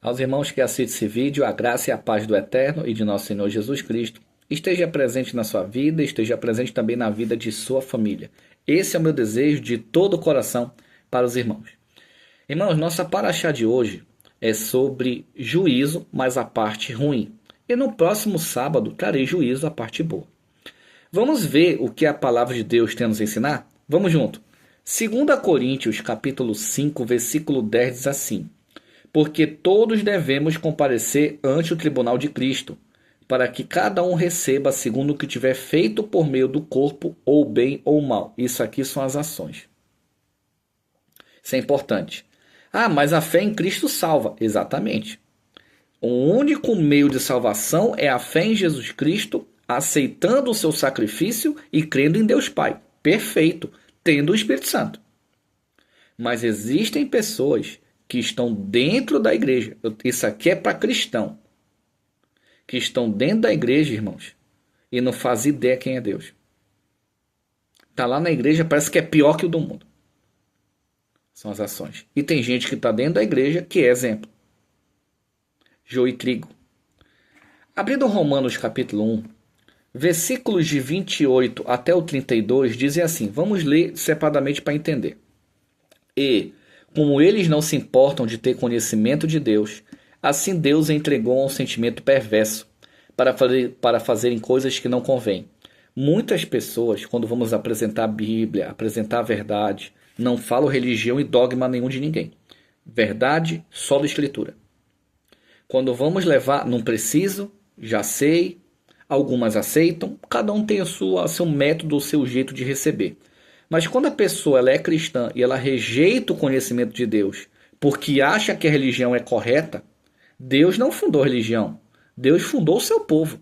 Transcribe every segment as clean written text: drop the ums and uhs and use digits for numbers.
Aos irmãos que assistem esse vídeo, a graça e a paz do Eterno e de nosso Senhor Jesus Cristo esteja presente na sua vida, esteja presente também na vida de sua família. Esse é o meu desejo de todo o coração para os irmãos. Irmãos, nossa paraxá de hoje é sobre juízo, mas a parte ruim. E no próximo sábado trarei juízo, a parte boa. Vamos ver o que a palavra de Deus tem a nos ensinar? Vamos junto. 2 Coríntios, capítulo 5, versículo 10 diz assim: porque todos devemos comparecer ante o tribunal de Cristo, para que cada um receba segundo o que tiver feito por meio do corpo, ou bem ou mal. Isso aqui são as ações. Isso é importante. Ah, mas a fé em Cristo salva. Exatamente. O único meio de salvação é a fé em Jesus Cristo, aceitando o seu sacrifício e crendo em Deus Pai. Perfeito. Tendo o Espírito Santo. Mas existem pessoas que estão dentro da igreja. Isso aqui é para cristão. Que estão dentro da igreja, irmãos, e não faz ideia quem é Deus. Está lá na igreja, parece que é pior que o do mundo. São as ações. E tem gente que está dentro da igreja que é exemplo. Joio e trigo. Abrindo Romanos capítulo 1, versículos de 28 até o 32, dizem assim, vamos ler separadamente para entender. E, como eles não se importam de ter conhecimento de Deus, assim Deus entregou a um sentimento perverso para fazerem coisas que não convêm. Muitas pessoas, quando vamos apresentar a Bíblia, apresentar a verdade, não falam religião e dogma nenhum de ninguém. Verdade só da Escritura. Quando vamos levar, não preciso, já sei, algumas aceitam, cada um tem o seu método, o seu jeito de receber. Mas quando a pessoa ela é cristã e ela rejeita o conhecimento de Deus porque acha que a religião é correta, Deus não fundou a religião. Deus fundou o seu povo.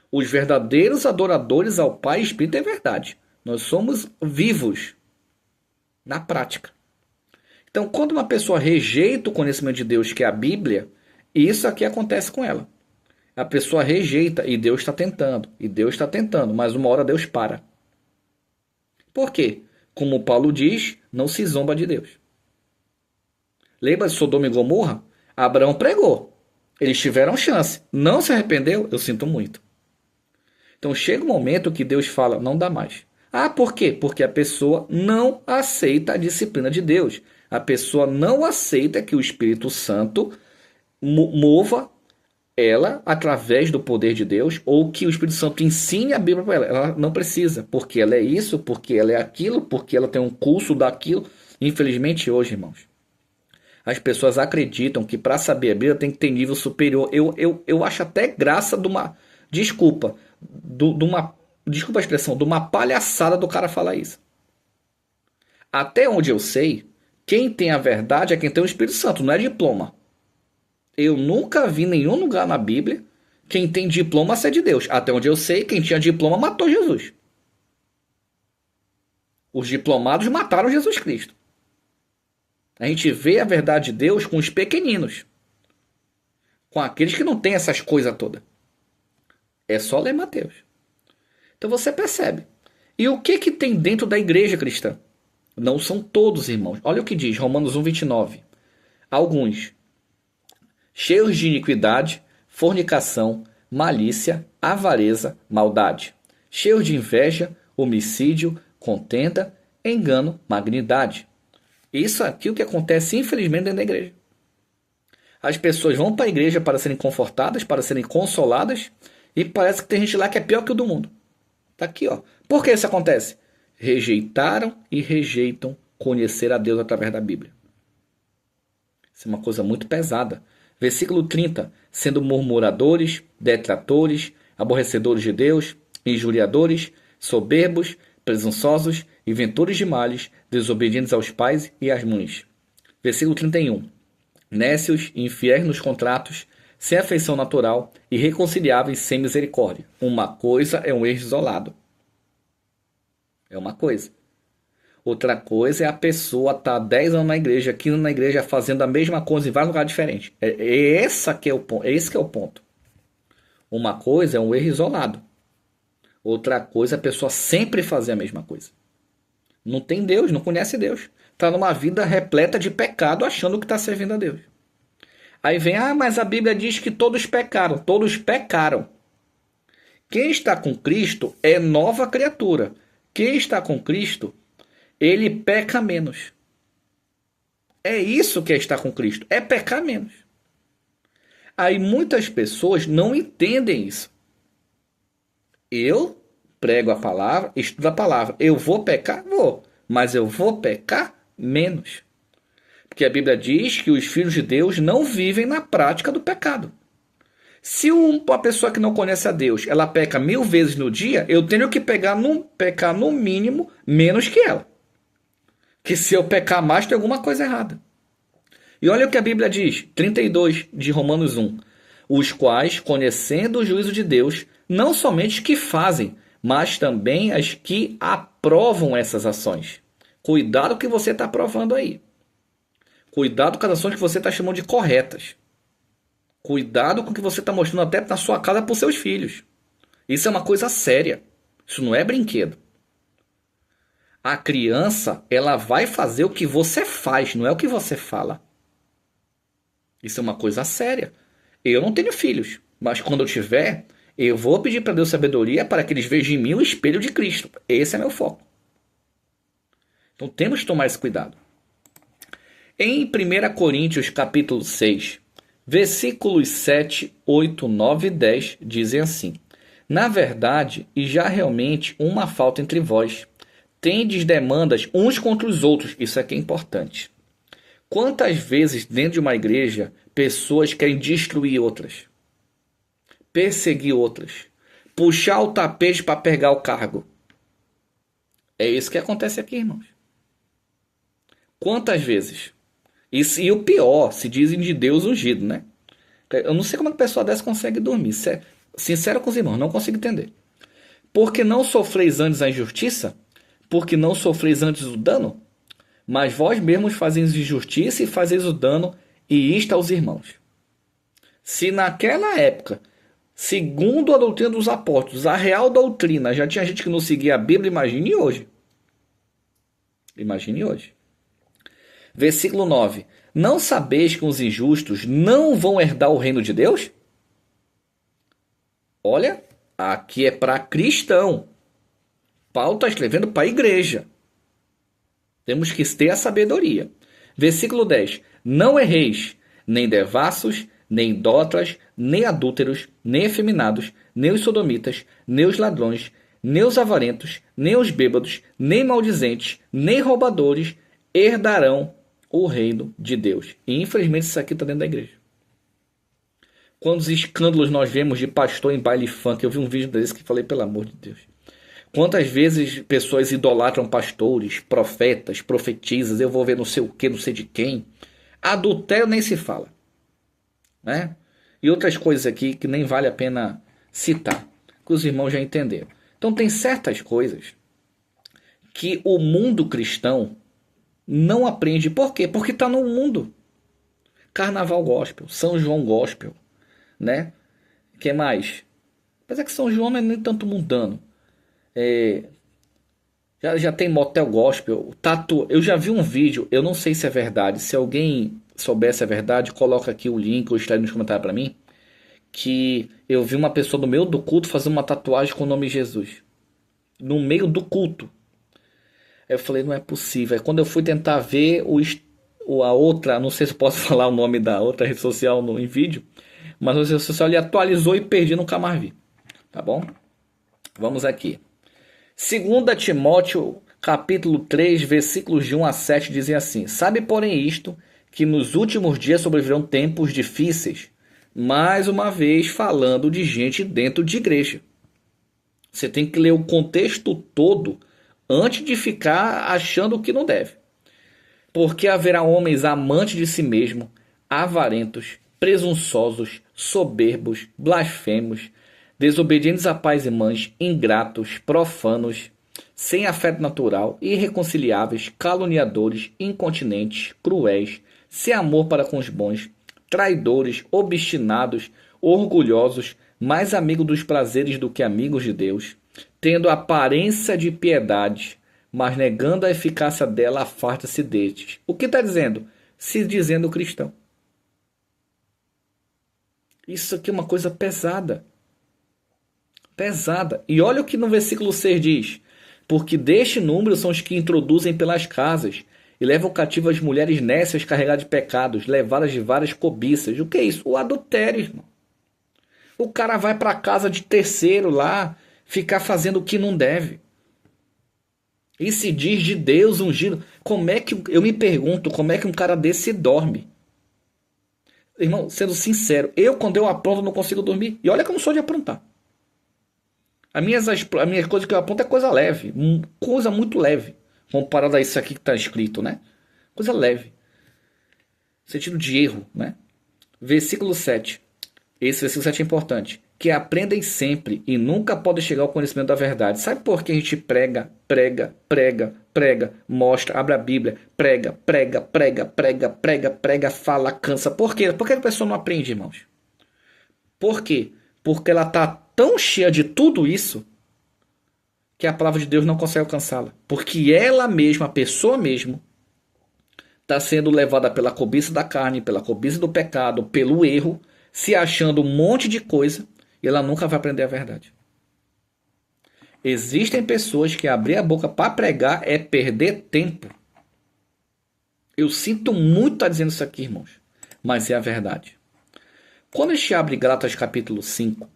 Os verdadeiros adoradores ao Pai e Espírito é verdade. Nós somos vivos na prática. Então, quando uma pessoa rejeita o conhecimento de Deus, que é a Bíblia, isso aqui acontece com ela. A pessoa rejeita e Deus está tentando. E Deus está tentando, mas uma hora Deus para. Por quê? Como Paulo diz, não se zomba de Deus. Lembra de Sodoma e Gomorra? Abraão pregou. Eles tiveram chance. Não se arrependeu? Eu sinto muito. Então chega um momento que Deus fala, não dá mais. Ah, por quê? Porque a pessoa não aceita a disciplina de Deus. A pessoa não aceita que o Espírito Santo mova ela através do poder de Deus, ou que o Espírito Santo ensine a Bíblia para ela. Ela não precisa, porque ela é isso, porque ela é aquilo, porque ela tem um curso daquilo. Infelizmente hoje, irmãos, as pessoas acreditam que para saber a Bíblia tem que ter nível superior. Eu acho até graça de uma... Desculpa a expressão, de uma palhaçada do cara falar isso. Até onde eu sei, quem tem a verdade é quem tem o Espírito Santo, não é diploma. Eu nunca vi em nenhum lugar na Bíblia quem tem diploma ser de Deus. Até onde eu sei, quem tinha diploma matou Jesus. Os diplomados mataram Jesus Cristo. A gente vê a verdade de Deus com os pequeninos. Com aqueles que não têm essas coisas todas. É só ler Mateus. Então você percebe. E o que tem dentro da igreja cristã? Não são todos, irmãos. Olha o que diz Romanos 1, 29. Alguns cheios de iniquidade, fornicação, malícia, avareza, maldade. Cheios de inveja, homicídio, contenda, engano, malignidade. Isso aqui é o que acontece, infelizmente, dentro da igreja. As pessoas vão para a igreja para serem confortadas, para serem consoladas, e parece que tem gente lá que é pior que o do mundo. Está aqui, ó. Por que isso acontece? Rejeitaram e rejeitam conhecer a Deus através da Bíblia. Isso é uma coisa muito pesada. Versículo 30. Sendo murmuradores, detratores, aborrecedores de Deus, injuriadores, soberbos, presunçosos, inventores de males, desobedientes aos pais e às mães. Versículo 31. Nécios e infiéis nos contratos, sem afeição natural, irreconciliáveis sem misericórdia. Uma coisa é um erro isolado. É uma coisa. Outra coisa é a pessoa estar 10 anos na igreja, 15 anos na igreja, fazendo a mesma coisa em vários lugares diferentes. Esse que é o ponto. Uma coisa é um erro isolado. Outra coisa é a pessoa sempre fazer a mesma coisa. Não tem Deus, não conhece Deus. Está numa vida repleta de pecado, achando que está servindo a Deus. Aí vem, mas a Bíblia diz que todos pecaram. Todos pecaram. Quem está com Cristo é nova criatura. Quem está com Cristo, ele peca menos. É isso que é estar com Cristo, é pecar menos. Aí muitas pessoas não entendem isso. Eu prego a palavra, estudo a palavra. Eu vou pecar? Vou. Mas eu vou pecar menos. Porque a Bíblia diz que os filhos de Deus não vivem na prática do pecado. Se uma pessoa que não conhece a Deus, ela peca 1000 vezes no dia, eu tenho que pecar no mínimo menos que ela. Que se eu pecar mais, tem alguma coisa errada. E olha o que a Bíblia diz, 32 de Romanos 1. Os quais, conhecendo o juízo de Deus, não somente que fazem, mas também as que aprovam essas ações. Cuidado com o que você está aprovando aí. Cuidado com as ações que você está chamando de corretas. Cuidado com o que você está mostrando até na sua casa para os seus filhos. Isso é uma coisa séria. Isso não é brinquedo. A criança, ela vai fazer o que você faz, não é o que você fala. Isso é uma coisa séria. Eu não tenho filhos, mas quando eu tiver, eu vou pedir para Deus sabedoria para que eles vejam em mim o espelho de Cristo. Esse é meu foco. Então temos que tomar esse cuidado. Em 1 Coríntios capítulo 6, versículos 7, 8, 9 e 10 dizem assim: Na verdade, e já realmente uma falta entre vós, tendes demandas uns contra os outros. Isso aqui é importante. Quantas vezes dentro de uma igreja pessoas querem destruir outras, perseguir outras, puxar o tapete para pegar o cargo? É isso que acontece aqui, irmãos. Quantas vezes? E o pior, se dizem de Deus ungido, né? Eu não sei como uma pessoa dessa consegue dormir. Sincero com os irmãos, não consigo entender. Porque não sofreis antes a injustiça? Porque não sofreis antes o dano? Mas vós mesmos fazeis injustiça e fazeis o dano, e isto aos irmãos. Se naquela época, segundo a doutrina dos apóstolos, a real doutrina, já tinha gente que não seguia a Bíblia, imagine hoje. Imagine hoje. Versículo 9. Não sabeis que os injustos não vão herdar o reino de Deus? Olha, aqui é para cristão. Paulo está escrevendo para a igreja. Temos que ter a sabedoria. Versículo 10. Não erreis, nem devassos, nem idólatras, nem adúlteros, nem efeminados, nem os sodomitas, nem os ladrões, nem os avarentos, nem os bêbados, nem maldizentes, nem roubadores herdarão o reino de Deus. E infelizmente isso aqui está dentro da igreja. Quantos escândalos nós vemos de pastor em baile funk? Eu vi um vídeo desse que falei, pelo amor de Deus. Quantas vezes pessoas idolatram pastores, profetas, profetisas, eu vou ver não sei o que, não sei de quem. Adultério nem se fala. Né? E outras coisas aqui que nem vale a pena citar, que os irmãos já entenderam. Então tem certas coisas que o mundo cristão não aprende. Por quê? Porque está no mundo. Carnaval gospel, São João gospel, né? Que mais? Apesar que São João não é nem tanto mundano. Já tem motel gospel, tatu. Eu já vi um vídeo, eu não sei se é verdade. Se alguém souber se é verdade, coloca aqui o link ou está aí nos comentários para mim. Que eu vi uma pessoa no meio do culto fazer uma tatuagem com o nome de Jesus. No meio do culto. Aí eu falei, não é possível. Aí quando eu fui tentar ver a outra, não sei se eu posso falar o nome da outra rede social em vídeo, mas a rede social ele atualizou e perdi, nunca mais vi. Tá bom? Vamos aqui. 2 Timóteo, capítulo 3, versículos de 1 a 7, dizem assim: Sabe, porém, isto, que nos últimos dias sobrevirão tempos difíceis, mais uma vez falando de gente dentro de igreja. Você tem que ler o contexto todo antes de ficar achando o que não deve. Porque haverá homens amantes de si mesmo, avarentos, presunçosos, soberbos, blasfemos, desobedientes a pais e mães, ingratos, profanos, sem afeto natural, irreconciliáveis, caluniadores, incontinentes, cruéis, sem amor para com os bons, traidores, obstinados, orgulhosos, mais amigos dos prazeres do que amigos de Deus, tendo aparência de piedade, mas negando a eficácia dela, afasta-se destes. O que está dizendo? Se dizendo cristão. Isso aqui é uma coisa pesada. Pesada. E olha o que no versículo 6 diz. Porque deste número são os que introduzem pelas casas e levam cativo as mulheres nécias carregadas de pecados, levadas de várias cobiças. O que é isso? O adultério, irmão. O cara vai para casa de terceiro lá, ficar fazendo o que não deve. E se diz de Deus ungido. Como é que, eu me pergunto, como é que um cara desse dorme? Irmão, sendo sincero, quando eu apronto não consigo dormir. E olha que eu não sou de aprontar. As minhas coisas que eu apronto é coisa leve. Coisa muito leve. Comparado a isso aqui que está escrito, né? Coisa leve. Sentido de erro, né? Versículo 7. Esse versículo 7 é importante. Que aprendem sempre e nunca podem chegar ao conhecimento da verdade. Sabe por que a gente prega, mostra, abre a Bíblia, prega, fala, cansa? Por quê? Por que a pessoa não aprende, irmãos? Por quê? Porque ela está tão cheia de tudo isso que a palavra de Deus não consegue alcançá-la. Porque ela mesma, a pessoa mesmo, está sendo levada pela cobiça da carne, pela cobiça do pecado, pelo erro, se achando um monte de coisa e ela nunca vai aprender a verdade. Existem pessoas que abrir a boca para pregar é perder tempo. Eu sinto muito estar dizendo isso aqui, irmãos, mas é a verdade. Quando a gente abre Gálatas capítulo 5,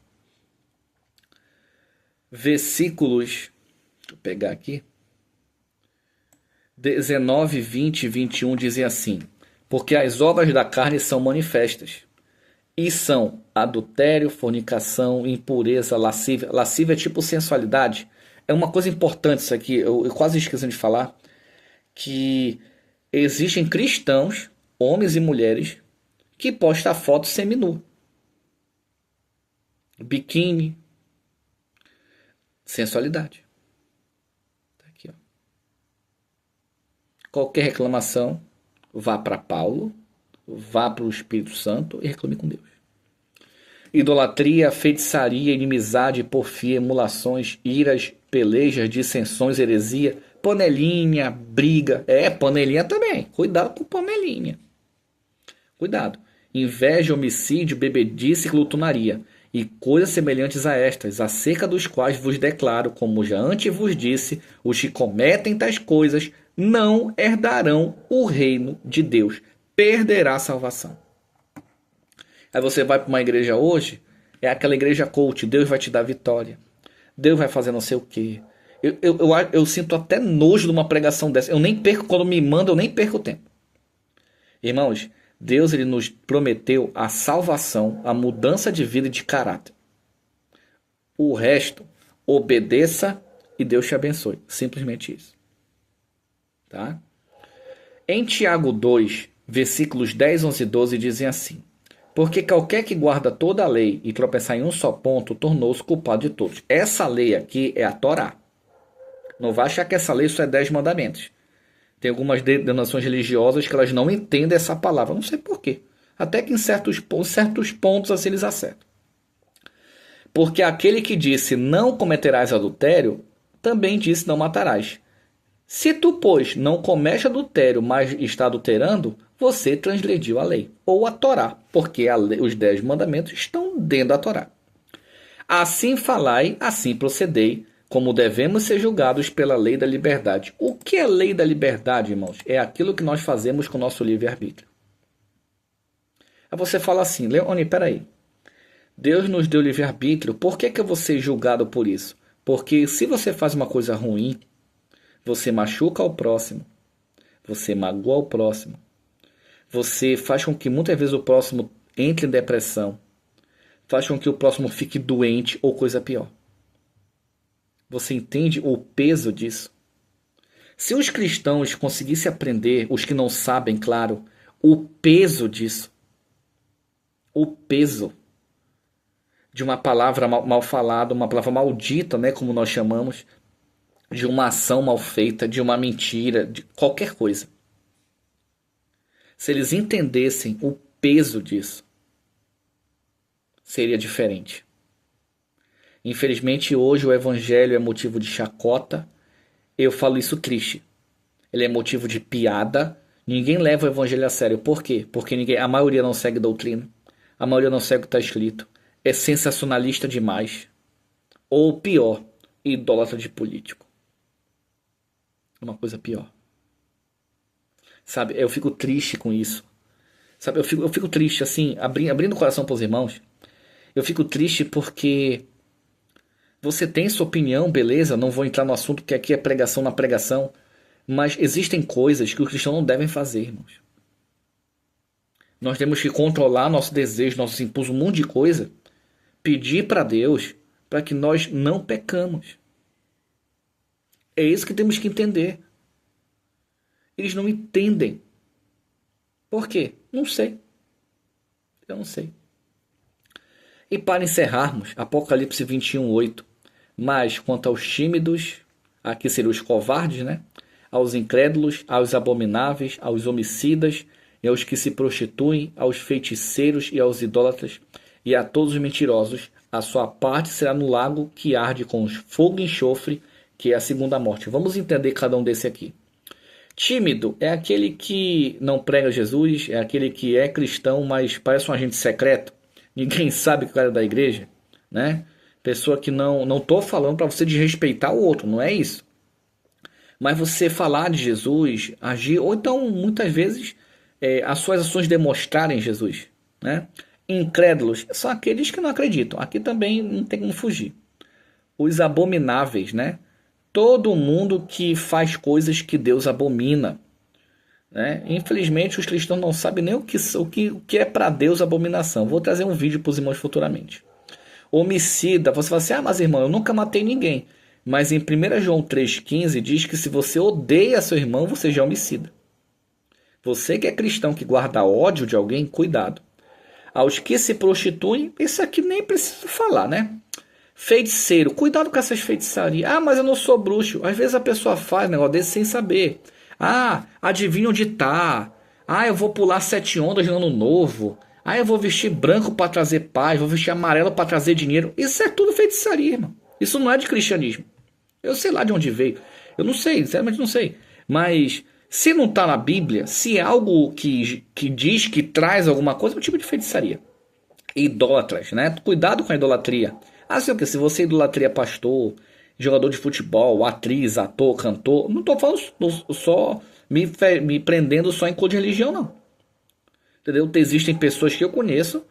versículos, deixa eu pegar aqui, 19, 20 e 21 dizem assim: porque as obras da carne são manifestas, e são adultério, fornicação, impureza, lascívia. Lascívia é tipo sensualidade. É uma coisa importante isso aqui, eu quase esqueci de falar, que existem cristãos, homens e mulheres, que postam fotos seminu. Biquíni. Sensualidade. Tá aqui, ó. Qualquer reclamação, vá para Paulo, vá para o Espírito Santo e reclame com Deus. Idolatria, feitiçaria, inimizade, porfia, emulações, iras, pelejas, dissensões, heresia, panelinha, briga. Panelinha também. Cuidado com panelinha. Cuidado. Inveja, homicídio, bebedice e glutonaria. E coisas semelhantes a estas, acerca dos quais vos declaro, como já antes vos disse, os que cometem tais coisas não herdarão o reino de Deus. Perderá a salvação. Aí você vai para uma igreja hoje, é aquela igreja coach, Deus vai te dar vitória. Deus vai fazer não sei o quê. Eu sinto até nojo de uma pregação dessa. Eu nem perco, quando me manda, eu nem perco o tempo. Irmãos, Deus ele nos prometeu a salvação, a mudança de vida e de caráter. O resto, obedeça e Deus te abençoe. Simplesmente isso. Tá? Em Tiago 2, versículos 10, 11 e 12 dizem assim: porque qualquer que guarda toda a lei e tropeçar em um só ponto, tornou-se culpado de todos. Essa lei aqui é a Torá. Não vai achar que essa lei só é 10 mandamentos. Tem algumas denominações religiosas que elas não entendem essa palavra. Não sei porquê. Até que em certos pontos assim eles acertam. Porque aquele que disse não cometerás adultério, também disse não matarás. Se tu, pois, não comete adultério, mas está adulterando, você transgrediu a lei, ou a Torá, porque os 10 mandamentos estão dentro da Torá. Assim falai, assim procedei, como devemos ser julgados pela lei da liberdade. O que é lei da liberdade, irmãos? É aquilo que nós fazemos com o nosso livre-arbítrio. Aí você fala assim: Leone, peraí. Deus nos deu livre-arbítrio, por que eu vou ser julgado por isso? Porque se você faz uma coisa ruim, você machuca o próximo, você magoa o próximo, você faz com que muitas vezes o próximo entre em depressão, faz com que o próximo fique doente ou coisa pior. Você entende o peso disso? Se os cristãos conseguissem aprender, os que não sabem, claro, o peso disso, o peso de uma palavra mal falada, uma palavra maldita, né, como nós chamamos, de uma ação mal feita, de uma mentira, de qualquer coisa. Se eles entendessem o peso disso, seria diferente. Infelizmente, hoje o evangelho é motivo de chacota. Eu falo isso triste. Ele é motivo de piada. Ninguém leva o evangelho a sério. Por quê? Porque a maioria não segue doutrina. a maioria não segue o que está escrito, é sensacionalista demais, ou pior, idólatra de político. É uma coisa pior. Sabe, eu fico triste com isso. Sabe, eu fico triste, assim, abrindo o coração para os irmãos. Eu fico triste porque você tem sua opinião, beleza, não vou entrar no assunto porque aqui é pregação na pregação, mas existem coisas que os cristãos não devem fazer, irmãos. Nós temos que controlar nosso desejo, nossos impulsos, um monte de coisa, pedir para Deus para que nós não pecamos. É isso que temos que entender. Eles não entendem. Por quê? Não sei. Eu não sei. E para encerrarmos, Apocalipse 21:8. Mas quanto aos tímidos, aqui seriam os covardes, né? Aos incrédulos, aos abomináveis, aos homicidas, e aos que se prostituem, aos feiticeiros e aos idólatras, e a todos os mentirosos, a sua parte será no lago que arde com fogo e enxofre, que é a segunda morte. Vamos entender cada um desse aqui. Tímido é aquele que não prega Jesus, é aquele que é cristão, mas parece um agente secreto. Ninguém sabe que o cara é da igreja, né? Pessoa que não tô falando para você desrespeitar o outro, não é isso. Mas você falar de Jesus, agir, ou então muitas vezes as suas ações demonstrarem Jesus, né? Incrédulos são aqueles que não acreditam. Aqui também não tem como fugir. Os abomináveis, né? Todo mundo que faz coisas que Deus abomina, né? Infelizmente os cristãos não sabem nem o que é para Deus abominação. Vou trazer um vídeo para os irmãos futuramente. Homicida, você fala assim, mas irmão, eu nunca matei ninguém. Mas em 1 João 3,15 diz que se você odeia seu irmão, você já é homicida. Você que é cristão, que guarda ódio de alguém, cuidado. Aos que se prostituem, isso aqui nem preciso falar, né? Feiticeiro, cuidado com essas feitiçarias. Ah, mas eu não sou bruxo. Às vezes a pessoa faz um negócio desse sem saber. Ah, adivinha onde tá. Ah, eu vou pular 7 ondas no ano novo. Ah, eu vou vestir branco para trazer paz. Vou vestir amarelo para trazer dinheiro. Isso é tudo feitiçaria, irmão. Isso não é de cristianismo. Eu sei lá de onde veio. Eu não sei, sinceramente não sei. Mas se não está na Bíblia, se é algo que diz que traz alguma coisa, é um tipo de feitiçaria. Idólatras, né? Cuidado com a idolatria. Ah, sei o que? Se você idolatria pastor, jogador de futebol, atriz, ator, cantor, não estou falando só me prendendo só em cor de religião, não. Entendeu? Existem pessoas que eu conheço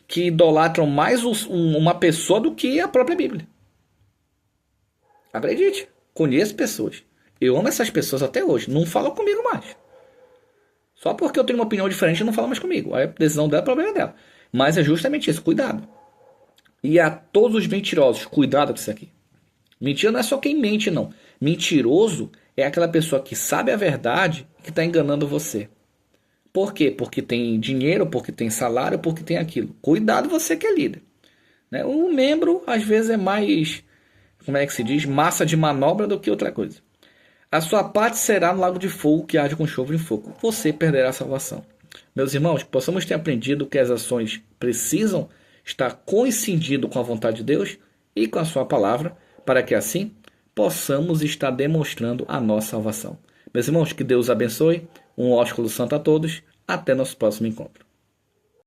que idolatram mais uma pessoa do que a própria Bíblia. Acredite, conheço pessoas. Eu amo essas pessoas até hoje. Não falam comigo mais. Só porque eu tenho uma opinião diferente, não fala mais comigo. Aí a decisão dela é problema dela. Mas é justamente isso, cuidado. E a todos os mentirosos, cuidado com isso aqui. Mentira não é só quem mente, não. Mentiroso é aquela pessoa que sabe a verdade e que está enganando você. Por quê? Porque tem dinheiro, porque tem salário, porque tem aquilo. Cuidado você que é líder. Né? Um membro, às vezes, é mais, como é que se diz, massa de manobra do que outra coisa. A sua parte será no lago de fogo que arde com enxofre e fogo. Você perderá a salvação. Meus irmãos, que possamos ter aprendido que as ações precisam estar coincidindo com a vontade de Deus e com a sua palavra, para que assim possamos estar demonstrando a nossa salvação. Meus irmãos, que Deus abençoe. Um ósculo santo a todos. Até nosso próximo encontro.